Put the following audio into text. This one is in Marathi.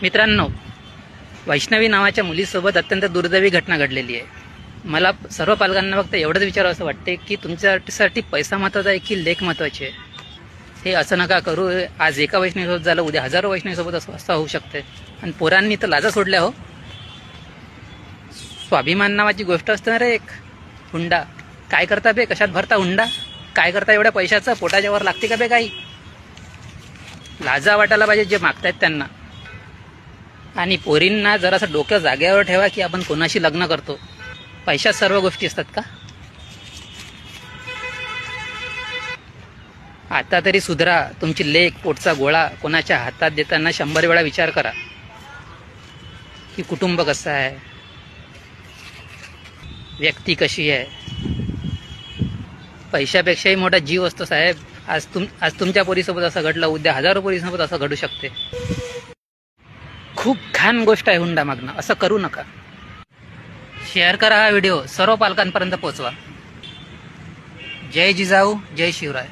मित्रांनो, वैष्णवी नावाच्या मुलीसोबत अत्यंत दुर्दैवी घटना घडलेली आहे. मला सर्व पालकांना फक्त एवढंच विचारावं असं वाटते की तुमच्यासाठी पैसा महत्त्वाचा आहे की लेख महत्त्वाची आहे. हे असं नका करू. आज एका वैष्णवीसोबत झालं, उद्या हजारो वैष्णवीसोबत असं होऊ शकते. आणि पोरांनी तर लाजा सोडल्या हो. स्वाभिमान नावाची गोष्ट असते ना रे, एक हुंडा. काय करता बे, कशात भरता हुंडा? काय करता एवढ्या पैशाचं? पोटाच्या वर लागते का बे काही? लाजा वाटायला पाहिजे जे मागतायत त्यांना. आणि पोरींना जरासं डोक्या जागेवर ठेवा की आपण कोणाशी लग्न करतो. पैशात सर्व गोष्टी असतात का? आता तरी सुधरा. तुमची लेक पोटचा गोळा कोणाच्या हातात देताना 100 वेळा विचार करा की कुटुंब कसं आहे, व्यक्ती कशी आहे. पैशापेक्षाही मोठा जीव असतो साहेब. आज तुमच्या पोरीसोबत असं घडलं, उद्या हजारो पोरीसोबत असं घडू शकते. खूप घाण गोष्ट आहे हुंडा मागणं. असं करू नका. शेअर करा हा व्हिडिओ, सर्व पालकांपर्यंत पोहोचवा. जय जिजाऊ, जय शिवराय.